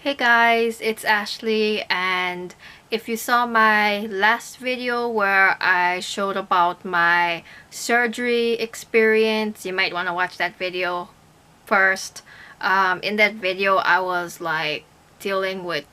Hey guys, it's Ashley, and if you saw my last video where I showed about my surgery experience, you might want to watch that video first. In that video I was like dealing with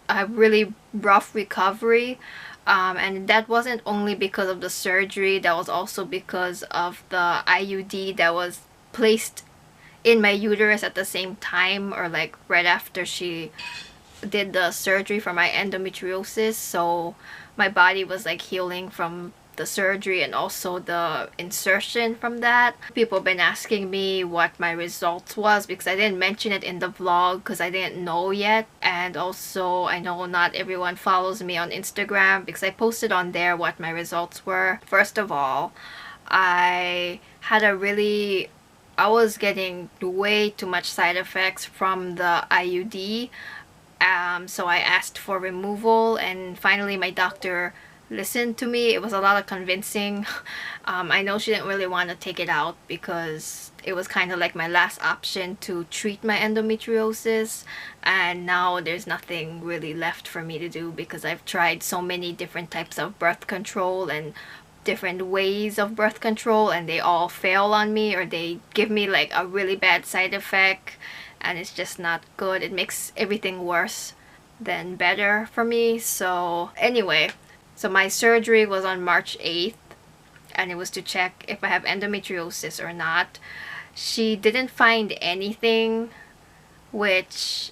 a really rough recovery, and that wasn't only because of the surgery, that was also because of the IUD that was placed in my uterus at the same time, or like right after she did the surgery for my endometriosis. So my body was like healing from the surgery and also the insertion from that. People have been asking me what my results was because I didn't mention it in the vlog because I didn't know yet. And also I know not everyone follows me on Instagram because I posted on there what my results were. First of all, I had a really I was getting way too much side effects from the IUD. So I asked for removal, and finally my doctor listened to me. It was a lot of convincing. I know she didn't really want to take it out because it was kind of like my last option to treat my endometriosis, and now there's nothing really left for me to do because I've tried so many different types of birth control and different ways of birth control, and they all fail on me, or they give me like a really bad side effect, and it's just not good. It makes everything worse than better for me. So anyway, so my surgery was on March 8th, and it was to check if I have endometriosis or not. She didn't find anything, which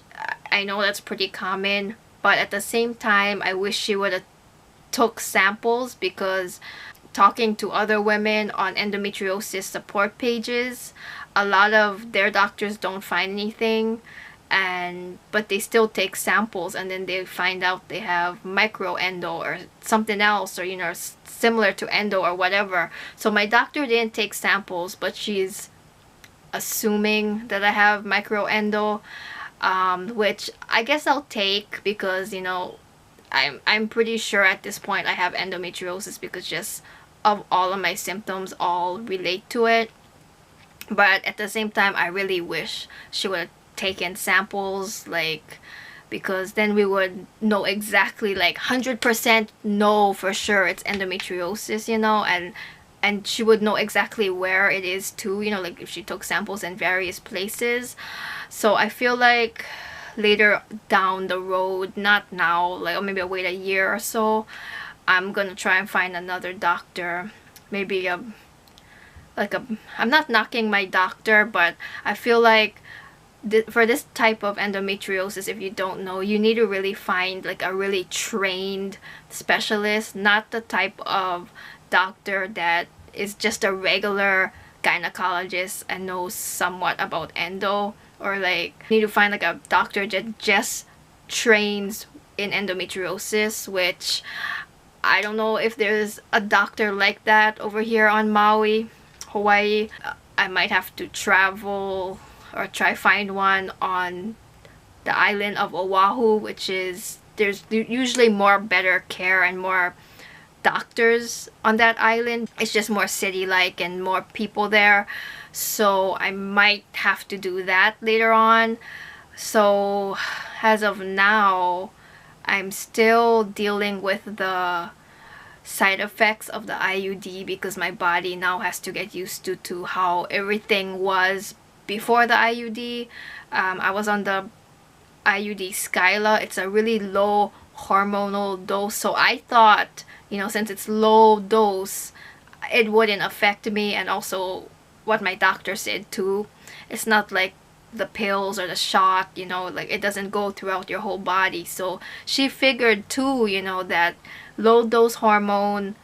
I know that's pretty common, but at the same time I wish she would have took samples, because talking to other women on endometriosis support pages, a lot of their doctors don't find anything, but they still take samples, and then they find out they have micro endo or something else, or similar to endo or whatever. So my doctor didn't take samples, but she's assuming that I have micro endo, which I guess I'll take because I'm pretty sure at this point I have endometriosis because just of all of my symptoms all relate to it. But at the same time I really wish she would have taken samples, like, because then we would know exactly, like 100% know for sure it's endometriosis, and she would know exactly where it is too, like if she took samples in various places. So I feel like later down the road, not now, like, or maybe I'll wait a year or so, I'm gonna try and find another doctor. Maybe I'm not knocking my doctor, but I feel like for this type of endometriosis, if you don't know, you need to really find like a really trained specialist, not the type of doctor that is just a regular gynecologist and knows somewhat about endo, or like you need to find like a doctor that just trains in endometriosis, which I don't know if there's a doctor like that over here on Maui, Hawaii. I might have to travel or try find one on the island of Oahu, which is, there's usually more better care and more doctors on that island. It's just more city-like and more people there, so I might have to do that later on. So as of now, I'm still dealing with the side effects of the IUD because my body now has to get used to how everything was before the IUD. I was on the IUD Skyla. It's a really low hormonal dose, so I thought, since it's low dose, it wouldn't affect me. And also what my doctor said too, it's not like the pills or the shot, like it doesn't go throughout your whole body. So she figured too, that low dose hormone,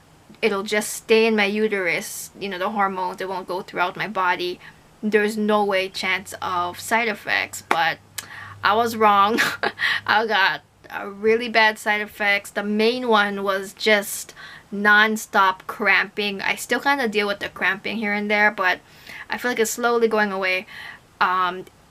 it'll just stay in my uterus, the hormones, it won't go throughout my body. There's no way chance of side effects, but I was wrong. I got a really bad side effects. The main one was just non-stop cramping. I still kind of deal with the cramping here and there, but I feel like it's slowly going away.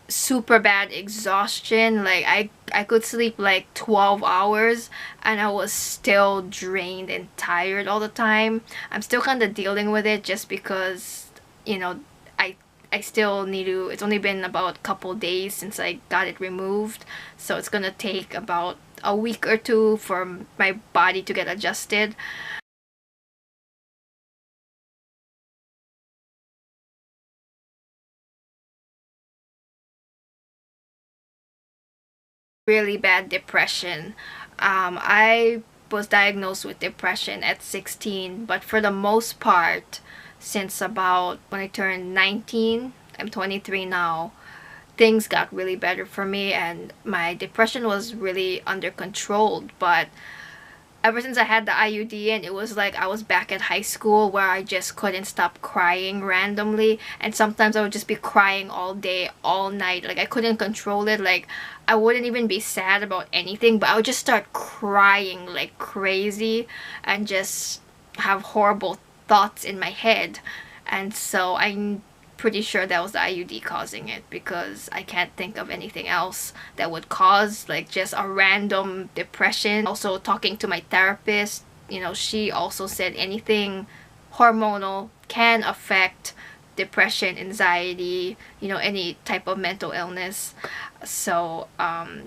Super bad exhaustion. Like I could sleep like 12 hours and I was still drained and tired all the time. I'm still kind of dealing with it just because I I still need to, it's only been about a couple days since I got it removed, so it's gonna take about a week or two for my body to get adjusted. Really bad depression. I was diagnosed with depression at 16, but for the most part, since about when I turned 19, I'm 23 now, things got really better for me and my depression was really under control. But ever since I had the IUD in, it was like I was back at high school where I just couldn't stop crying randomly, and sometimes I would just be crying all day, all night. Like I couldn't control it. Like I wouldn't even be sad about anything, but I would just start crying like crazy and just have horrible thoughts in my head. And so I'm pretty sure that was the IUD causing it, because I can't think of anything else that would cause like just a random depression. Also talking to my therapist, you know, she also said anything hormonal can affect depression, anxiety, you know, any type of mental illness. So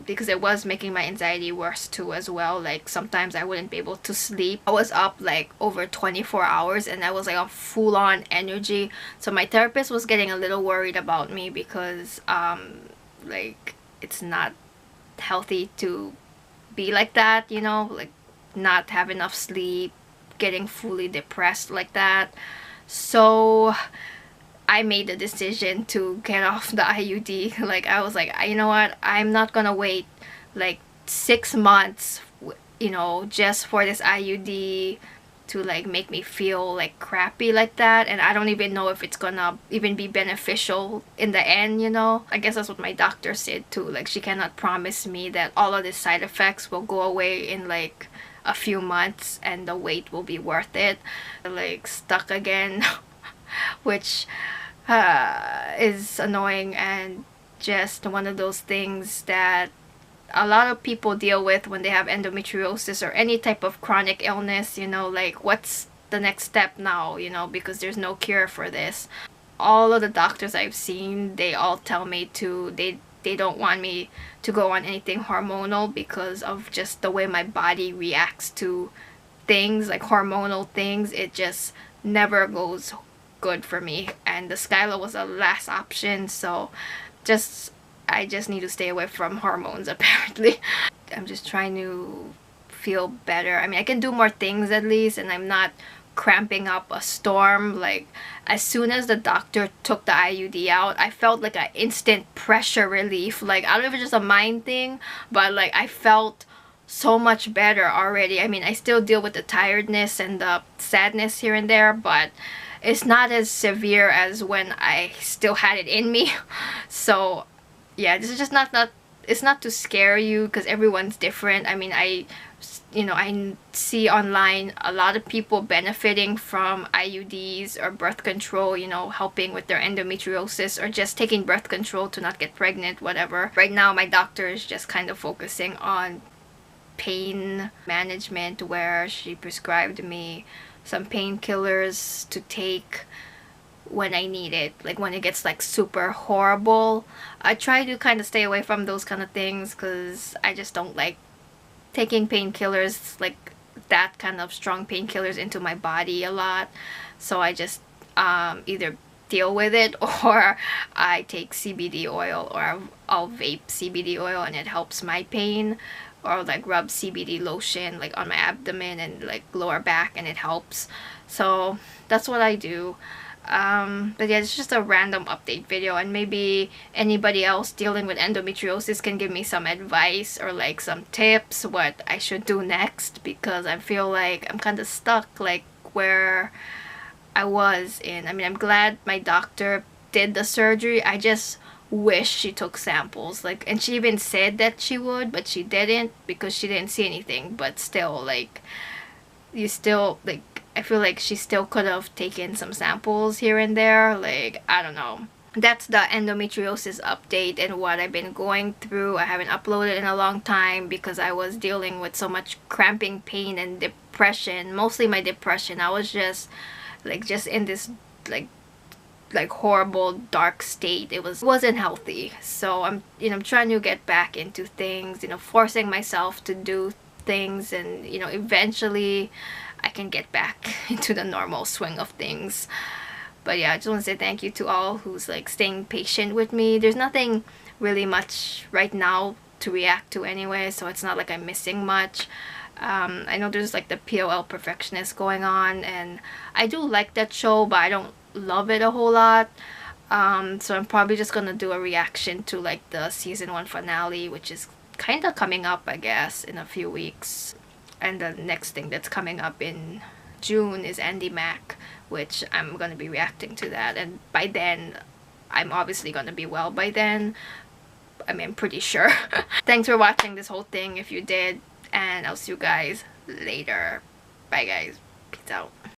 because it was making my anxiety worse too as well. Like sometimes I wouldn't be able to sleep. I was up like over 24 hours and I was like on full-on energy. So my therapist was getting a little worried about me because like it's not healthy to be like that, you know, like not have enough sleep, getting fully depressed like that. So I made the decision to get off the IUD. Like I was like, you know what, I'm not gonna wait like 6 months, you know, just for this IUD to like make me feel like crappy like that. And I don't even know if it's gonna even be beneficial in the end, you know. I guess that's what my doctor said too. Like she cannot promise me that all of these side effects will go away in like a few months and the wait will be worth it. Like stuck again which is annoying and just one of those things that a lot of people deal with when they have endometriosis or any type of chronic illness, you know, like what's the next step now, you know, because there's no cure for this. All of the doctors I've seen, they all tell me to, they don't want me to go on anything hormonal because of just the way my body reacts to things, like hormonal things. It just never goes good for me, and the Skyla was the last option. So I just need to stay away from hormones apparently. I'm just trying to feel better. I mean, I can do more things at least, and I'm not cramping up a storm. Like as soon as the doctor took the IUD out, I felt like an instant pressure relief. Like I don't know if it's just a mind thing, but like I felt so much better already. I mean, I still deal with the tiredness and the sadness here and there, but it's not as severe as when I still had it in me. So yeah, this is just not it's not to scare you because everyone's different. I mean, I see online a lot of people benefiting from IUDs or birth control, you know, helping with their endometriosis or just taking birth control to not get pregnant, whatever. Right now my doctor is just kind of focusing on pain management, where she prescribed me some painkillers to take when I need it, like when it gets like super horrible. I try to kind of stay away from those kind of things because I just don't like taking painkillers, like that kind of strong painkillers into my body a lot. So I just either deal with it or I take CBD oil, or I'll vape CBD oil and it helps my pain, or like rub CBD lotion like on my abdomen and like lower back and it helps. So that's what I do. But yeah, it's just a random update video, and maybe anybody else dealing with endometriosis can give me some advice or like some tips what I should do next, because I feel like I'm kind of stuck like where I was in. I mean, I'm glad my doctor did the surgery. I just wish she took samples, like, and she even said that she would, but she didn't because she didn't see anything. But still, like, you still, like, I feel like she still could have taken some samples here and there. Like, I don't know. That's the endometriosis update and what I've been going through. I haven't uploaded in a long time because I was dealing with so much cramping pain and depression. Mostly my depression. I was just like in this like like horrible dark state. It wasn't healthy. So I'm trying to get back into things, forcing myself to do things, and eventually I can get back into the normal swing of things. But yeah, I just want to say thank you to all who's like staying patient with me. There's nothing really much right now to react to anyway, so it's not like I'm missing much. I know there's like the POL Perfectionist going on, and I do like that show, but I don't love it a whole lot. So I'm probably just gonna do a reaction to like the season 1 finale, which is kind of coming up, I guess, in a few weeks. And the next thing that's coming up in June is Andy Mack, which I'm gonna be reacting to that, and by then I'm obviously gonna be well by then. I mean, I'm pretty sure. Thanks for watching this whole thing if you did, and I'll see you guys later. Bye guys. Peace out.